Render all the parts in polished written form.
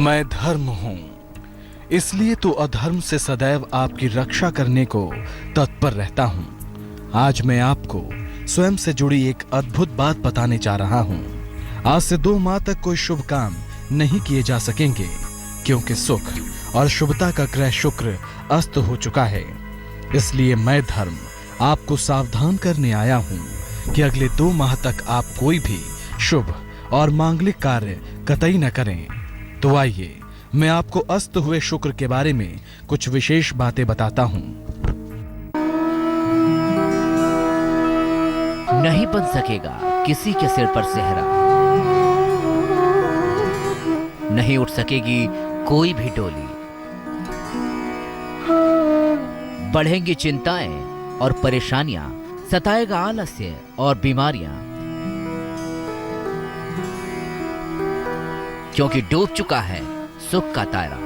मैं धर्म हूं, इसलिए तो अधर्म से सदैव आपकी रक्षा करने को तत्पर रहता हूं। आज मैं आपको स्वयं से जुड़ी एक अद्भुत बात बताने जा रहा हूं। आज से 2 माह तक कोई शुभ काम नहीं किए जा सकेंगे, क्योंकि सुख और शुभता का ग्रह शुक्र अस्त हो चुका है। इसलिए मैं धर्म आपको सावधान करने आया हूं कि अगले 2 माह तक आप कोई भी शुभ और मांगलिक कार्य कतई न करें। तो आइए मैं आपको अस्त हुए शुक्र के बारे में कुछ विशेष बातें बताता हूं। नहीं बन सकेगा किसी के सिर पर सेहरा, नहीं उठ सकेगी कोई भी डोली, बढ़ेंगी चिंताएं और परेशानियां, सताएगा आलस्य और बीमारियां, क्योंकि डूब चुका है सुख का तारा,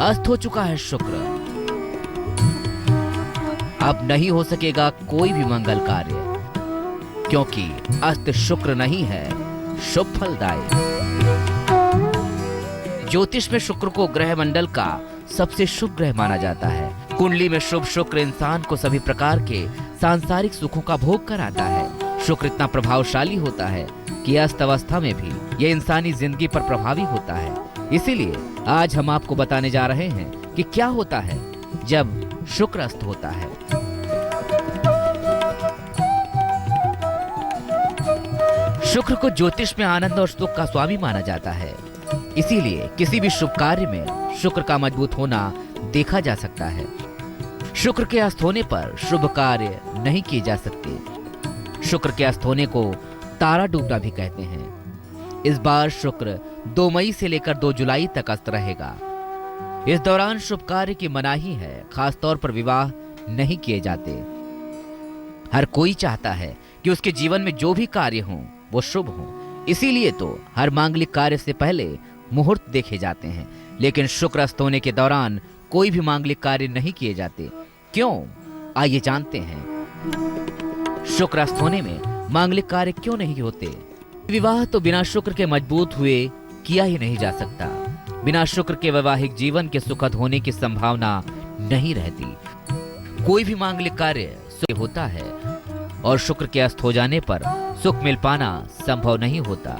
अस्त हो चुका है शुक्र। अब नहीं हो सकेगा कोई भी मंगल कार्य, क्योंकि अस्त शुक्र नहीं है शुभ फलदायी। ज्योतिष में शुक्र को ग्रह मंडल का सबसे शुभ ग्रह माना जाता है। कुंडली में शुभ शुक्र इंसान को सभी प्रकार के सांसारिक सुखों का भोग कराता है। शुक्र इतना प्रभावशाली होता है कि अस्त अवस्था में भी यह इंसानी जिंदगी पर प्रभावी होता है। इसीलिए आज हम आपको बताने जा रहे हैं कि क्या होता है जब शुक्र अस्त होता है। शुक्र को ज्योतिष में आनंद और सुख का स्वामी माना जाता है। इसीलिए किसी भी शुभ कार्य में शुक्र का मजबूत होना देखा जा सकता है। शुक्र के अस्त होने पर शुभ कार्य नहीं किए जा सकते। शुक्र के अस्त होने को तारा डूबना भी कहते हैं। इस बार शुक्र 2 मई से लेकर 2 जुलाई तक अस्त रहेगा। इस दौरान शुभ कार्य की मनाही है, खासतौर पर विवाह नहीं किए जाते। हर कोई चाहता है कि उसके जीवन में जो भी कार्य हो वो शुभ हो, इसीलिए तो हर मांगलिक कार्य से पहले मुहूर्त देखे जाते हैं। लेकिन शुक्र अस्त होने के दौरान कोई भी मांगलिक कार्य नहीं किए जाते। क्यों? आइए जानते हैं। शुक्र अस्त होने में मांगलिक कार्य क्यों नहीं होते? विवाह तो बिना शुक्र के मजबूत हुए किया ही नहीं जा सकता। बिना शुक्र के वैवाहिक जीवन के सुखद होने की संभावना नहीं रहती। कोई भी मांगलिक कार्य शुभ होता है और शुक्र के अस्त हो जाने पर सुख मिल पाना संभव नहीं होता।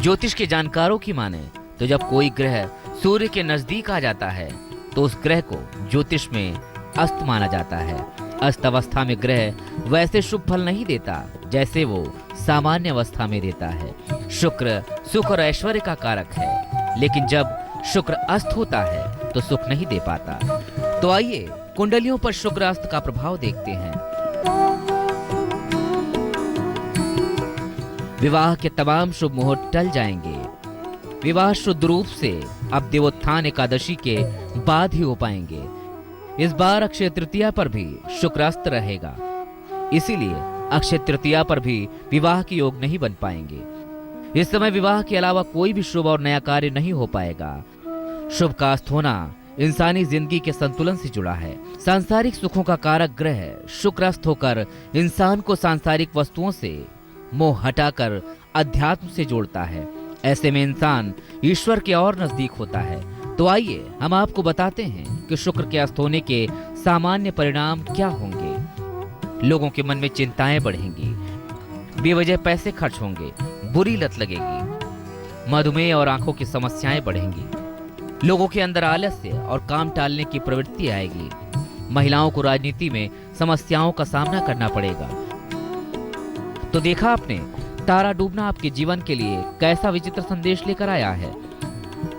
ज्योतिष के जानकारों की माने तो जब कोई ग्रह सूर्य के नजदीक आ जाता है तो उस ग्रह को ज्योतिष में अस्त माना जाता है। अस्त अवस्था में ग्रह वैसे शुभ फल नहीं देता जैसे वो सामान्य अवस्था में देता है। शुक्र सुख और ऐश्वर्य का कारक है, लेकिन जब शुक्र अस्त होता है तो सुख नहीं दे पाता। तो आइए कुंडलियों पर शुक्र अस्त का प्रभाव देखते हैं। विवाह के तमाम शुभ मुहूर्त टल जाएंगे। विवाह शुद्ध रूप से अब देवोत्थान एकादशी के बाद ही हो पाएंगे। इस बार अक्षय तृतीया पर भी शुक्र अस्त रहेगा, इसीलिए अक्षय तृतीया पर भी विवाह के योग नहीं बन पाएंगे। इस समय विवाह के अलावा कोई भी शुभ और नया कार्य नहीं हो पाएगा। शुभ का अस्त होना इंसानी जिंदगी के संतुलन से जुड़ा है। सांसारिक सुखों का कारक ग्रह शुक्र अस्त होकर इंसान को सांसारिक वस्तुओं से मोह हटाकर अध्यात्म से जोड़ता है। ऐसे में इंसान ईश्वर के और नजदीक होता है। तो आइए हम आपको बताते हैं कि शुक्र के अस्त होने के सामान्य परिणाम क्या होंगे। लोगों के मन में चिंताएं बढ़ेंगी, बेवजह पैसे खर्च होंगे, बुरी लत लगेगी, मधुमेह और आंखों की समस्याएं बढ़ेंगी, लोगों के अंदर आलस्य और काम टालने की प्रवृत्ति आएगी, महिलाओं को राजनीति में समस्याओं का सामना करना पड़ेगा। तो देखा आपने, तारा डूबना आपके जीवन के लिए कैसा विचित्र संदेश लेकर आया है।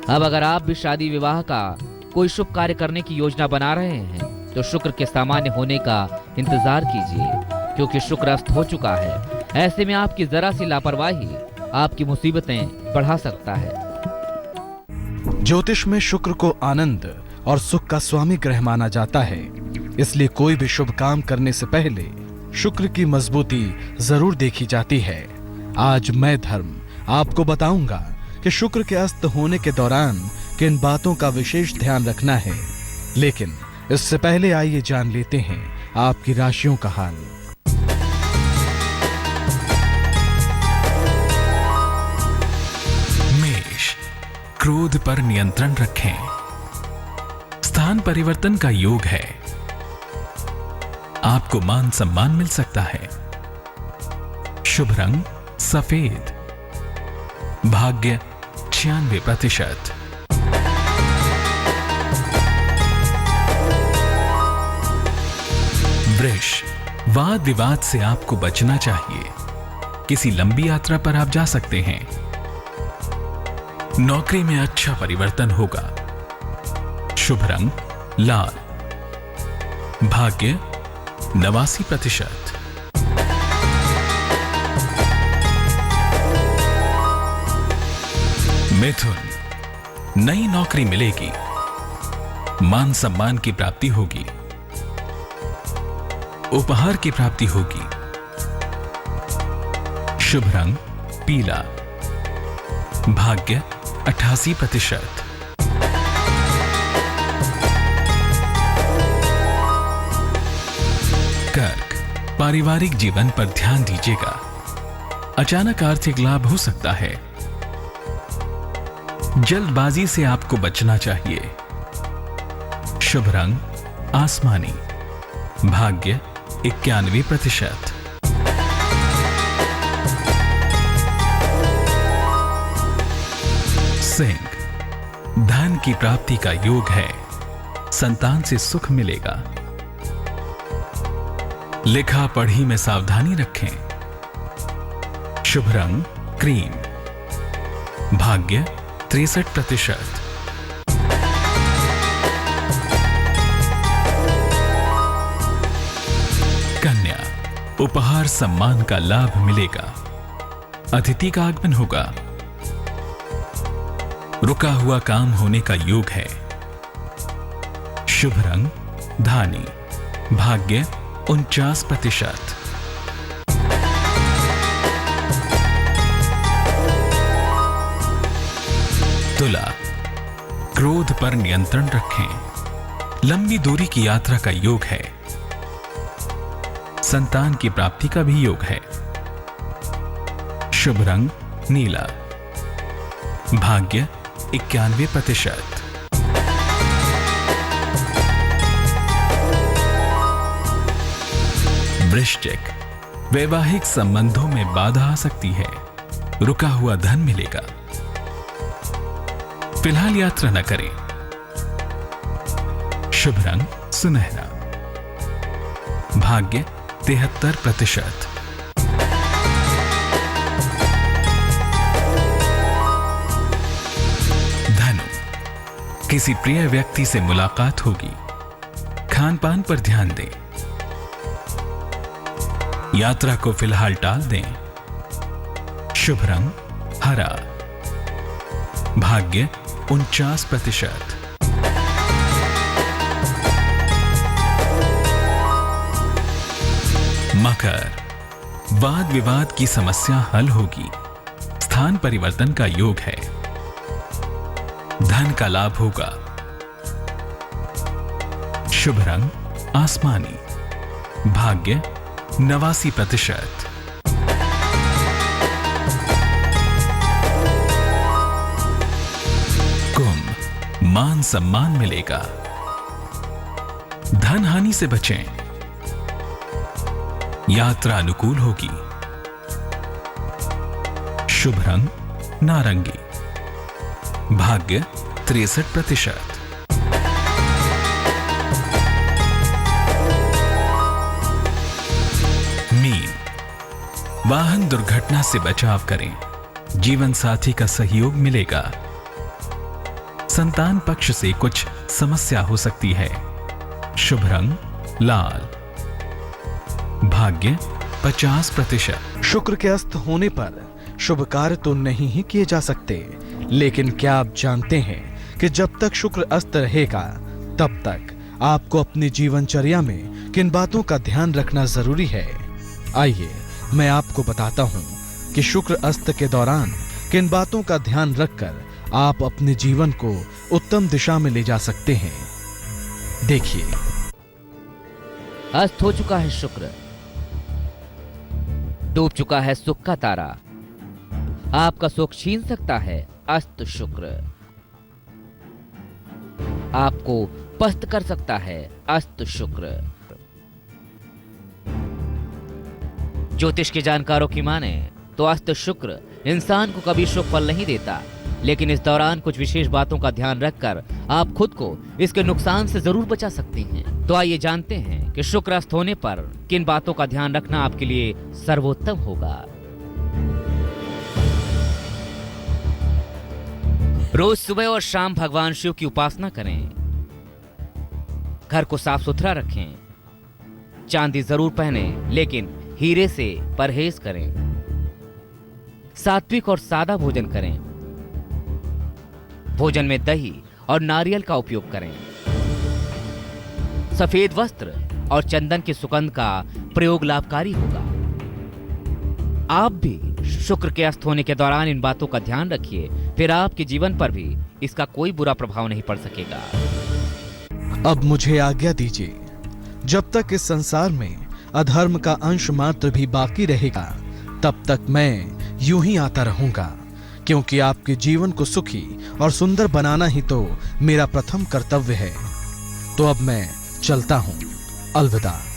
अब अगर आप भी शादी विवाह का कोई शुभ कार्य करने की योजना बना रहे हैं तो शुक्र के सामान्य होने का इंतजार कीजिए, क्योंकि शुक्र अस्त हो चुका है। ऐसे में आपकी जरा सी लापरवाही आपकी मुसीबतें बढ़ा सकता है। ज्योतिष में शुक्र को आनंद और सुख का स्वामी ग्रह माना जाता है, इसलिए कोई भी शुभ काम करने से पहले शुक्र की मजबूती जरूर देखी जाती है। आज मैं धर्म आपको बताऊंगा कि शुक्र के अस्त होने के दौरान किन बातों का विशेष ध्यान रखना है। लेकिन इससे पहले आइए जान लेते हैं आपकी राशियों का हाल। मेष, क्रोध पर नियंत्रण रखें। स्थान परिवर्तन का योग है। आपको मान सम्मान मिल सकता है। शुभ रंग सफेद। भाग्य 96%। वृष, वाद विवाद से आपको बचना चाहिए। किसी लंबी यात्रा पर आप जा सकते हैं। नौकरी में अच्छा परिवर्तन होगा। शुभ रंग लाल। भाग्य 89%। मिथुन, नई नौकरी मिलेगी। मान सम्मान की प्राप्ति होगी। उपहार की प्राप्ति होगी। शुभ रंग पीला। भाग्य 88%। कर्क, पारिवारिक जीवन पर ध्यान दीजिएगा। अचानक आर्थिक लाभ हो सकता है। जल्दबाजी से आपको बचना चाहिए। शुभ रंग आसमानी। भाग्य 91%। सिंह, धन की प्राप्ति का योग है। संतान से सुख मिलेगा। लिखा पढ़ी में सावधानी रखें। शुभ रंग क्रीम। भाग्य 63%। कन्या, उपहार सम्मान का लाभ मिलेगा। अतिथि का आगमन होगा। रुका हुआ काम होने का योग है। शुभ रंग धानी। भाग्य 49%। तुला, क्रोध पर नियंत्रण रखें। लंबी दूरी की यात्रा का योग है। संतान की प्राप्ति का भी योग है। शुभ रंग नीला। भाग्य 91%। वृश्चिक, वैवाहिक संबंधों में बाधा आ सकती है। रुका हुआ धन मिलेगा। फिलहाल यात्रा न करें। शुभ रंग सुनहरा। भाग्य 73%। धनु, किसी प्रिय व्यक्ति से मुलाकात होगी। खान पान पर ध्यान दें। यात्रा को फिलहाल टाल दें। शुभ रंग हरा। भाग्य 49%। मकर, वाद विवाद की समस्या हल होगी। स्थान परिवर्तन का योग है। धन का लाभ होगा। शुभ रंग आसमानी। भाग्य 89%। कुंभ, मान सम्मान मिलेगा। धन हानि से बचें। यात्रा अनुकूल होगी। शुभ रंग नारंगी। भाग्य 63%। मीन, वाहन दुर्घटना से बचाव करें। जीवन साथी का सहयोग मिलेगा। संतान पक्ष से कुछ समस्या हो सकती है। शुभ रंग लाल। भाग्य 50%। शुक्र के अस्त होने पर शुभ कार्य तो नहीं ही किए जा सकते, लेकिन क्या आप जानते हैं कि जब तक शुक्र अस्त रहेगा तब तक आपको अपनी जीवनचर्या में किन बातों का ध्यान रखना जरूरी है। आइए मैं आपको बताता हूं कि शुक्र अस्त के दौरान किन बातों का ध्यान रखकर आप अपने जीवन को उत्तम दिशा में ले जा सकते हैं। देखिए, अस्त हो चुका है शुक्र, डूब चुका है सुख का तारा। आपका सुख छीन सकता है अस्त शुक्र। आपको पस्त कर सकता है अस्त शुक्र। ज्योतिष के जानकारों की माने तो अस्त शुक्र इंसान को कभी शुभ फल नहीं देता, लेकिन इस दौरान कुछ विशेष बातों का ध्यान रखकर आप खुद को इसके नुकसान से जरूर बचा सकती हैं। तो आइए जानते हैं कि शुक्र अस्त होने पर किन बातों का ध्यान रखना आपके लिए सर्वोत्तम होगा। रोज सुबह और शाम भगवान शिव की उपासना करें। घर को साफ सुथरा रखें। चांदी जरूर पहने, लेकिन हीरे से परहेज करें। सात्विक और सादा भोजन करें। भोजन में दही और नारियल का उपयोग करें। सफेद वस्त्र और चंदन की सुगंध का प्रयोग लाभकारी होगा। आप भी शुक्र के अस्त होने के दौरान इन बातों का ध्यान रखिए, फिर आपके जीवन पर भी इसका कोई बुरा प्रभाव नहीं पड़ सकेगा। अब मुझे आज्ञा दीजिए। जब तक इस संसार में अधर्म का अंश मात्र भी बाकी रहेगा, तब तक मैं यूं ही आता रहूंगा, क्योंकि आपके जीवन को सुखी और सुंदर बनाना ही तो मेरा प्रथम कर्तव्य है। तो अब मैं चलता हूं। अलविदा।